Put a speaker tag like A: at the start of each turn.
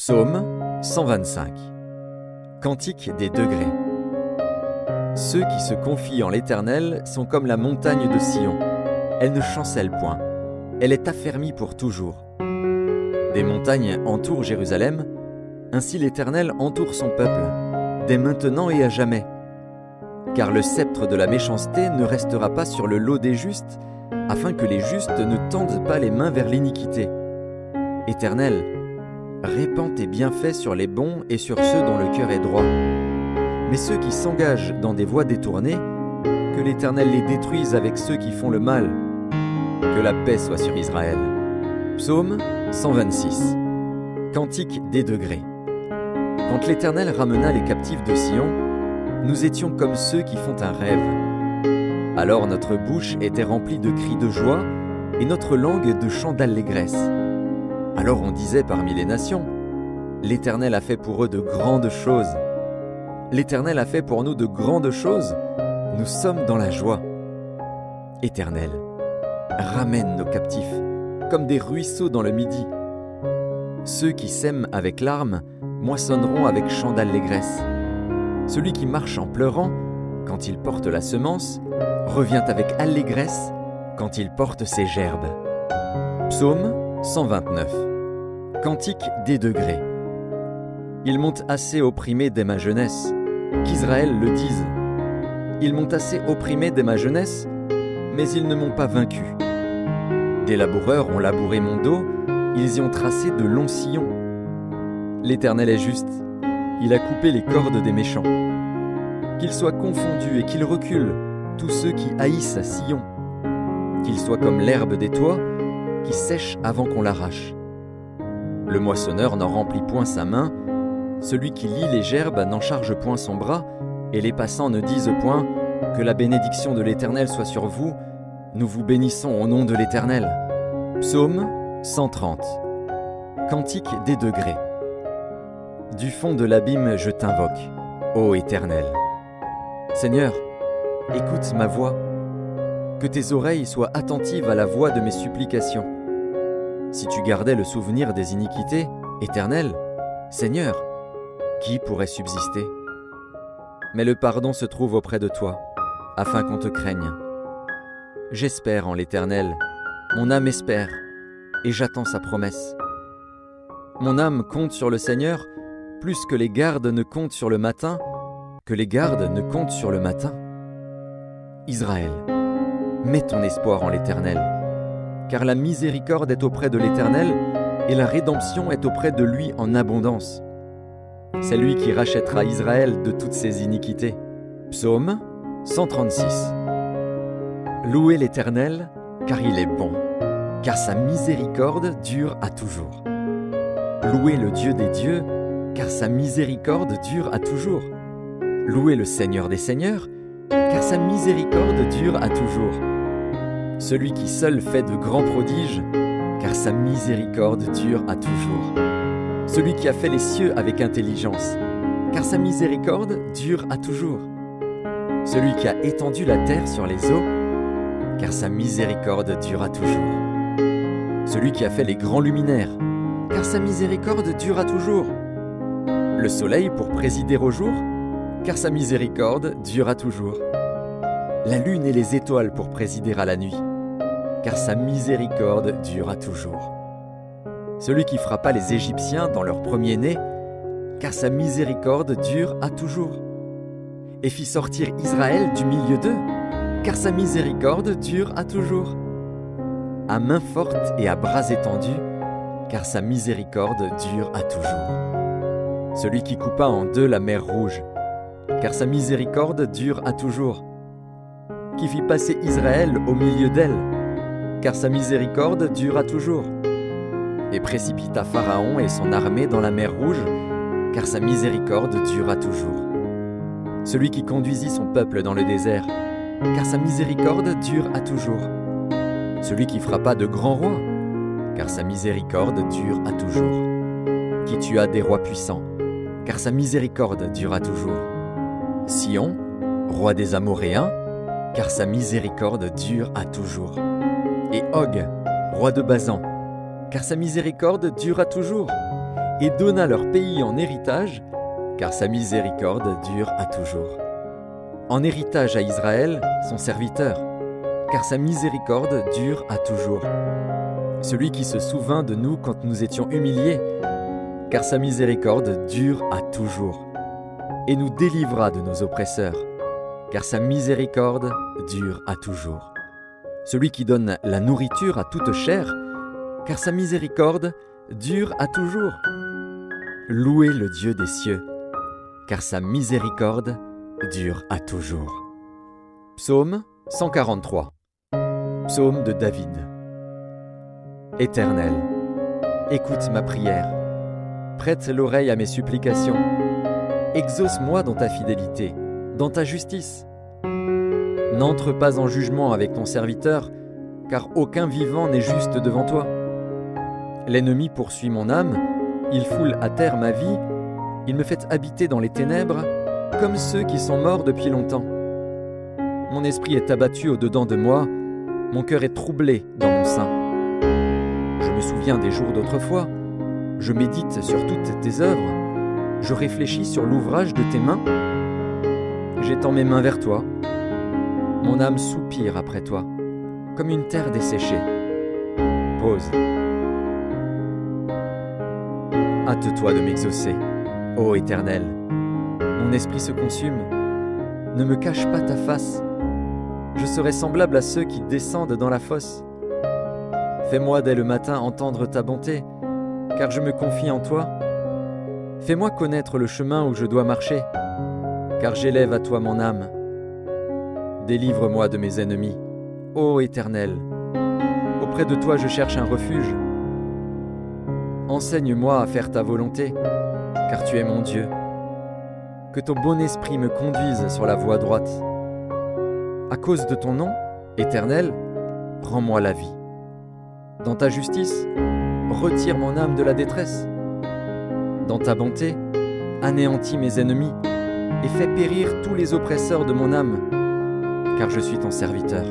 A: Psaume 125. Cantique des degrés. Ceux qui se confient en l'Éternel sont comme la montagne de Sion. Elle ne chancelle point. Elle est affermie pour toujours. Des montagnes entourent Jérusalem, ainsi l'Éternel entoure son peuple, dès maintenant et à jamais. Car le sceptre de la méchanceté ne restera pas sur le lot des justes, afin que les justes ne tendent pas les mains vers l'iniquité. Éternel, répands tes bienfaits sur les bons et sur ceux dont le cœur est droit. Mais ceux qui s'engagent dans des voies détournées, que l'Éternel les détruise avec ceux qui font le mal. Que la paix soit sur Israël. Psaume 126. Cantique des degrés. Quand l'Éternel ramena les captifs de Sion, nous étions comme ceux qui font un rêve. Alors notre bouche était remplie de cris de joie et notre langue de chants d'allégresse. Alors on disait parmi les nations, l'Éternel a fait pour eux de grandes choses. L'Éternel a fait pour nous de grandes choses, nous sommes dans la joie. Éternel, ramène nos captifs, comme des ruisseaux dans le midi. Ceux qui sèment avec larmes moissonneront avec chants d'allégresse. Celui qui marche en pleurant, quand il porte la semence, revient avec allégresse quand il porte ses gerbes. Psaume 129. Cantique des degrés. Ils m'ont assez opprimé dès ma jeunesse, qu'Israël le dise. Ils m'ont assez opprimé dès ma jeunesse, mais ils ne m'ont pas vaincu. Des laboureurs ont labouré mon dos, ils y ont tracé de longs sillons. L'Éternel est juste, il a coupé les cordes des méchants. Qu'ils soient confondus et qu'ils reculent, tous ceux qui haïssent à Sion. Qu'ils soient comme l'herbe des toits, qui sèche avant qu'on l'arrache. Le moissonneur n'en remplit point sa main, celui qui lie les gerbes n'en charge point son bras, et les passants ne disent point « Que la bénédiction de l'Éternel soit sur vous, nous vous bénissons au nom de l'Éternel. » Psaume 130. Cantique des degrés. Du fond de l'abîme je t'invoque, ô Éternel. Seigneur, écoute ma voix, que tes oreilles soient attentives à la voix de mes supplications. Si tu gardais le souvenir des iniquités, Éternel, Seigneur, qui pourrait subsister? Mais le pardon se trouve auprès de toi, afin qu'on te craigne. J'espère en l'Éternel, mon âme espère, et j'attends sa promesse. Mon âme compte sur le Seigneur, plus que les gardes ne comptent sur le matin, que les gardes ne comptent sur le matin. Israël, mets ton espoir en l'Éternel, car la miséricorde est auprès de l'Éternel et la rédemption est auprès de lui en abondance. C'est lui qui rachètera Israël de toutes ses iniquités. Psaume 136. Louez l'Éternel, car il est bon, car sa miséricorde dure à toujours. Louez le Dieu des dieux, car sa miséricorde dure à toujours. Louez le Seigneur des seigneurs, car sa miséricorde dure à toujours. Celui qui seul fait de grands prodiges, car sa miséricorde dure à toujours. Celui qui a fait les cieux avec intelligence, car sa miséricorde dure à toujours. Celui qui a étendu la terre sur les eaux, car sa miséricorde dure à toujours. Celui qui a fait les grands luminaires, car sa miséricorde dure à toujours. Le soleil pour présider au jour, car sa miséricorde dure à toujours. La lune et les étoiles pour présider à la nuit, car sa miséricorde dure à toujours. Celui qui frappa les Égyptiens dans leur premier-né, car sa miséricorde dure à toujours. Et fit sortir Israël du milieu d'eux, car sa miséricorde dure à toujours. À main forte et à bras étendus, car sa miséricorde dure à toujours. Celui qui coupa en deux la mer Rouge, car sa miséricorde dure à toujours. Qui fit passer Israël au milieu d'elle, car sa miséricorde dure à toujours. Et précipita Pharaon et son armée dans la mer Rouge, car sa miséricorde dure à toujours. Celui qui conduisit son peuple dans le désert, car sa miséricorde dure à toujours. Celui qui frappa de grands rois, car sa miséricorde dure à toujours. Qui tua des rois puissants, car sa miséricorde dure à toujours. Sion, roi des Amoréens, car sa miséricorde dure à toujours. Et Og, roi de Basan, car sa miséricorde dure à toujours. et donna leur pays en héritage, car sa miséricorde dure à toujours. En héritage à Israël, son serviteur, car sa miséricorde dure à toujours. Celui qui se souvint de nous quand nous étions humiliés, car sa miséricorde dure à toujours. Et nous délivra de nos oppresseurs, car sa miséricorde dure à toujours. Celui qui donne la nourriture à toute chair, car sa miséricorde dure à toujours. Louez le Dieu des cieux, car sa miséricorde dure à toujours. Psaume 143. Psaume de David. Éternel, écoute ma prière, prête l'oreille à mes supplications, exauce-moi dans ta fidélité, dans ta justice. N'entre pas en jugement avec ton serviteur, car aucun vivant n'est juste devant toi. L'ennemi poursuit mon âme, il foule à terre ma vie, il me fait habiter dans les ténèbres, comme ceux qui sont morts depuis longtemps. Mon esprit est abattu au-dedans de moi, mon cœur est troublé dans mon sein. Je me souviens des jours d'autrefois, je médite sur toutes tes œuvres, je réfléchis sur l'ouvrage de tes mains. J'étends mes mains vers toi, mon âme soupire après toi, comme une terre desséchée. Pause. Hâte-toi de m'exaucer, ô Éternel. Mon esprit se consume. Ne me cache pas ta face. Je serai semblable à ceux qui descendent dans la fosse. Fais-moi dès le matin entendre ta bonté, car je me confie en toi. Fais-moi connaître le chemin où je dois marcher, car j'élève à toi mon âme. Délivre-moi de mes ennemis, ô Éternel. Auprès de toi je cherche un refuge. Enseigne-moi à faire ta volonté, car tu es mon Dieu. Que ton bon esprit me conduise sur la voie droite. À cause de ton nom, Éternel, rends-moi la vie. Dans ta justice, retire mon âme de la détresse. Dans ta bonté, anéantis mes ennemis et fais périr tous les oppresseurs de mon âme, car je suis ton serviteur.